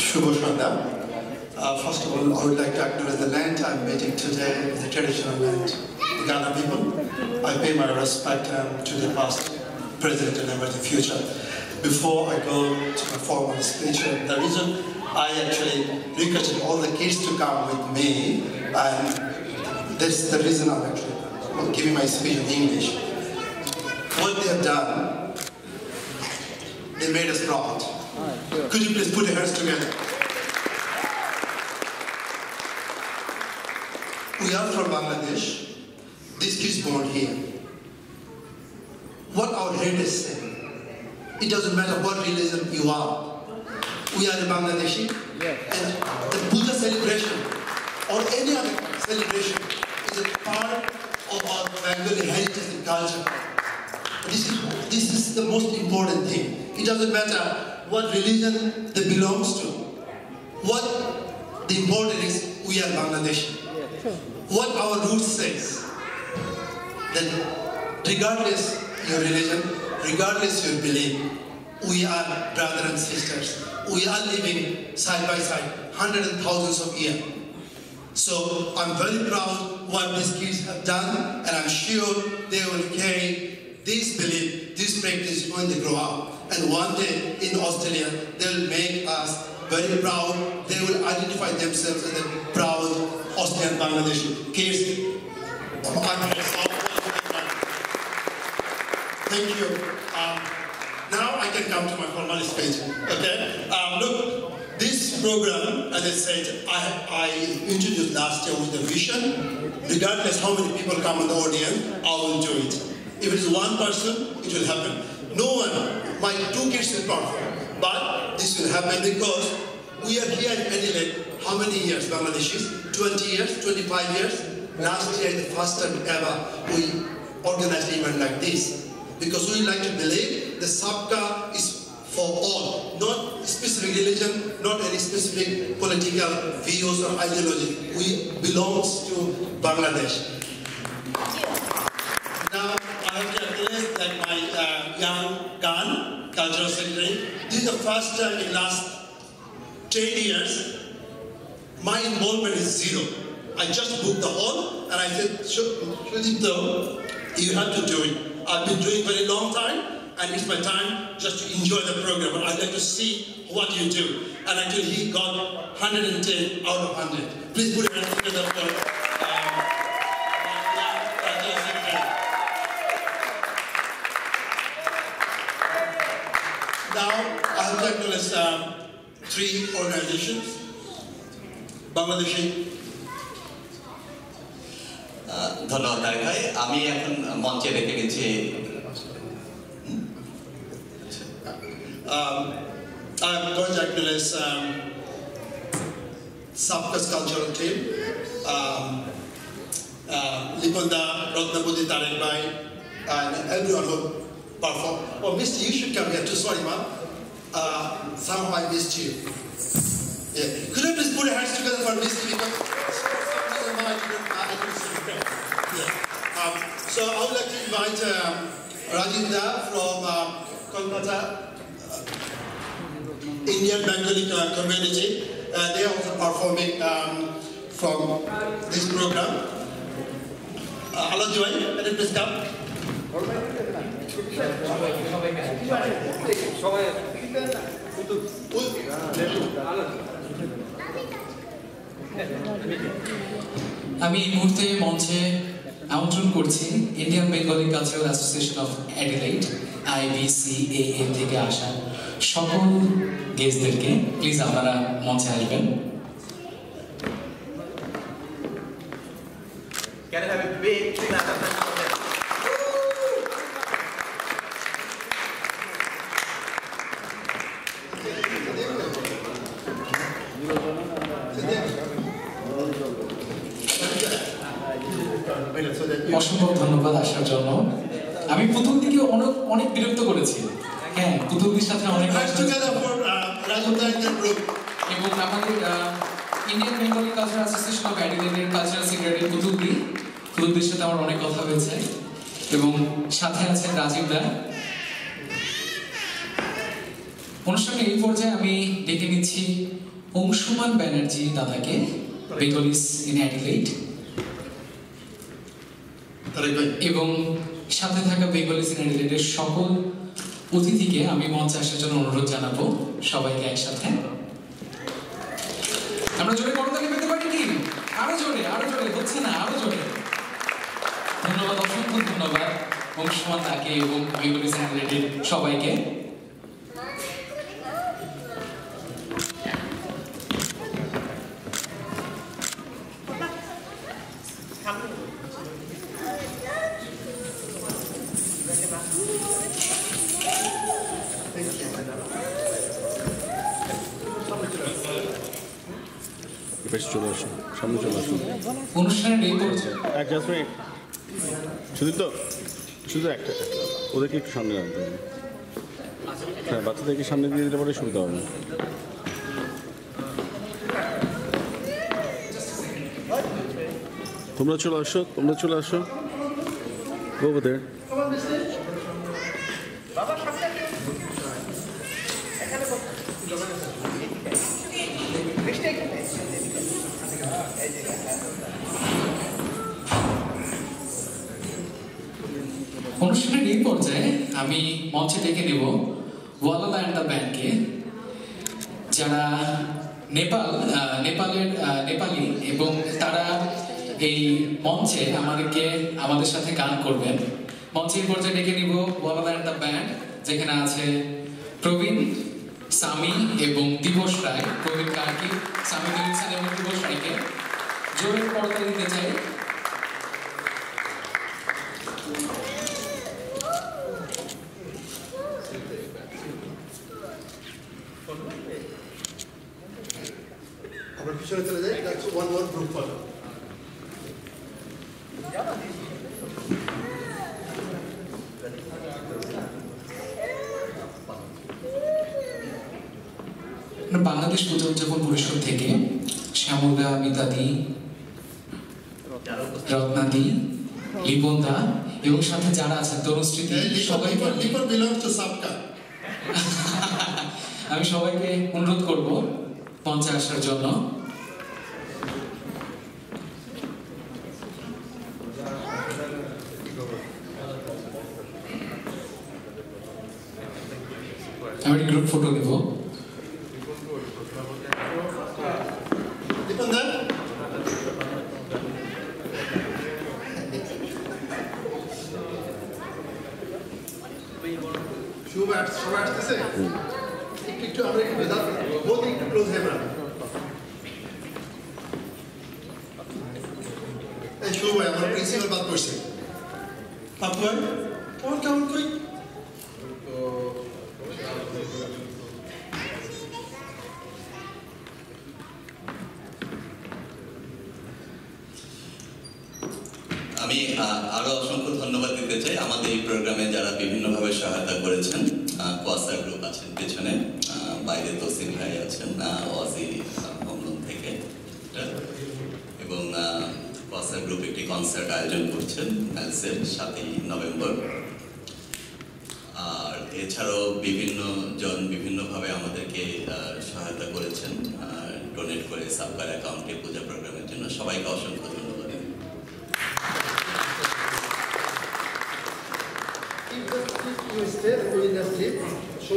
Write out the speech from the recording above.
Shubho Shanda. First of all, I would like to acknowledge the land I'm meeting today is the traditional land, the Ghana people. I pay my respect to the past, present, and emerging future. Before I go to my formal speech, the reason I actually requested all the kids to come with me, and that's the reason I'm actually giving my speech in English. What they have done, they made us proud. Could you please put your hands together? We are from Bangladesh. These kids born here. What our heritage say? It doesn't matter what religion you are. We are a Bangladeshi, and the Puja celebration or any other celebration is a part of our Bengali heritage and culture. This is the most important thing. It doesn't matter what religion they belongs to. What the important is, we are Bangladeshi. What our roots says, that regardless your religion, regardless your belief, we are brothers and sisters. We are living side by side, hundreds and thousands of years. So I'm very proud what these kids have done, and I'm sure they will carry this belief, this practice when they grow up. And one day in Australia, they will make us very proud. They will identify themselves as a proud Australian Bangladeshi. Kids, thank you. Now I can come to my formal speech. Okay? Look, this program, as I said, I introduced last year with a vision. Regardless how many people come in the audience, I will do it. If it is one person, it will happen. No one, my two kids will perform. But this will happen because we are here in Adelaide. How many years, Bangladeshis? 20 years, 25 years? Last year, the first time ever, we organized an event like this. Because we like to believe the Sabka is for all, not specific religion, not any specific political views or ideology. We belongs to Bangladesh. Now, I have to acknowledge that my young Khan, Cultural Secretary, this is the first time in last 10 years, my involvement is zero. I just booked the hall and I said, Shudipto, you have to do it. I've been doing very long time, and it's my time just to enjoy the program. But I'd like to see what you do. And actually, he got 110 out of 100. Please put your hands together for Now, I have to acknowledge three organizations. Bangladeshi. ধন্যবাদ তারেক ভাই আমি এখন মঞ্চে রেখে গেছি I'm going to acknowledge Sabka's cultural team, Liponda, Ratnapudi, Tarek Bhai, and everyone who performed. Oh, Misty, you should come here too. Sorry, ma'am. Somehow I missed you. Yeah. Could you please put your hands together for Misty? Because so I would like to invite Rajinda from Kolkata, Indian Bengali community. They are also performing from this program. Hello, Joy. Can you please come? আমি এই মুহূর্তে মঞ্চে আমন্ত্রণ করছি Indian Bengali cultural association of Adelaide IBCAA থেকে আসা সকল গেস্টদেরকে please আপনারা মঞ্চে আসবেন Can I have a big অসম্ভব ধন্যবাদ আসার জন্য আমি পুতুলদিকে অনেক বিরক্ত করেছি হ্যাঁ পুতুলদির সাথে অনেক এবং আমাদের Indian Bengali cultural association of অ্যাডিলেডের কালচারাল সেক্রেটারি পুতুলদির সাথে আমার অনেক কথা হয়েছে এবং সাথে আছেন রাজীব দা অনুষ্ঠানের এই পর্যায়ে আমি ডেকে নিচ্ছি অংশুমান ব্যানার্জি দাদাকে, বেঙ্গলিস ইন অ্যাডিলেইড, এবং সাথে থাকা বেঙ্গলিস ইন অ্যাডিলেইডের সকল অতিথিকে আমি মঞ্চে আসার জন্য অনুরোধ জানাবো, সবাইকে একসাথে। আমরা জোরে করতালি পেতে পারি কি? আরো জোরে, হচ্ছে না, আরো জোরে। ধন্যবাদ, অসংখ্য ধন্যবাদ অংশুমান দাকে এবং বেঙ্গলিস ইন অ্যাডিলেইডের সবাইকে। চলে আসুন, সামনে চলে আসুন। অনুষ্ঠানের এই পর্যায়ে শুধু একটা ওদেরকে একটু সামনে আনতে হবে। হ্যাঁ, বাচ্চাদেরকে সামনে দিয়ে দিলে পরে সুবিধা হবে। তোমরা চলে আসো। Over there. অনুষ্ঠানের এই পর্যায়ে আমি মঞ্চে ডেকে নেব ওয়ালাদা অ্যান্ড দ্য ব্যান্ডকে, যারা নেপালি এবং তারা এই মঞ্চে আমাদের সাথে গান করবেন। মঞ্চের পর্যায়ে ডেকে নিব ওয়ালাদা অ্যান্ড দ্য ব্যান্ড, যেখানে আছে প্রবীণ, সামি এবং দিবস রায়। প্রবীণ কার্কি, সামি দিলসান এবং দিবস রায়কে জোরের করতালি দিতে চাই। আমরা পিছনে চলে যাই, one more group photo. Bangladesh পূজা উদযাপন পরিষদ থেকে শ্যামলদা, মিতাদি, রত্নাদি, লিপনদা এবং সাথে যারা আছেন তরুণস্মৃতি, সবাইকে আমি সবাইকে অনুরোধ করব মঞ্চে আসার জন্য। আমি গ্রুপ ফটো দেব। সবাই আসতেছে, একটু আমরা একটু ক্লোজ হয়ে আমরা এই শুভ ভাই, আমার প্রিন্সিপাল বাদ করছে। পাপু ভাই কেমন করি আমি আরো অসংখ্য ধন্যবাদ দিতে চাই আমাদের এই প্রোগ্রামে যারা বিভিন্নভাবে সহায়তা করেছেন। কোয়াসার গ্রুপ আছেন পেছনে, বাইরে তসিম ভাই আছেন, ওয়াজি হোমলুম থেকে, এবং কোয়াসার গ্রুপ একটি কনসার্ট আয়োজন করছেন ম্যালসের 7ই নভেম্বর। আর এছাড়াও বিভিন্ন জন বিভিন্নভাবে আমাদেরকে সহায়তা করেছেন, ডোনেট করে সাবকার অ্যাকাউন্টে পূজা প্রোগ্রামের জন্য। সবাইকে অসংখ্য ধন্যবাদ। Stay, we will just leave. So,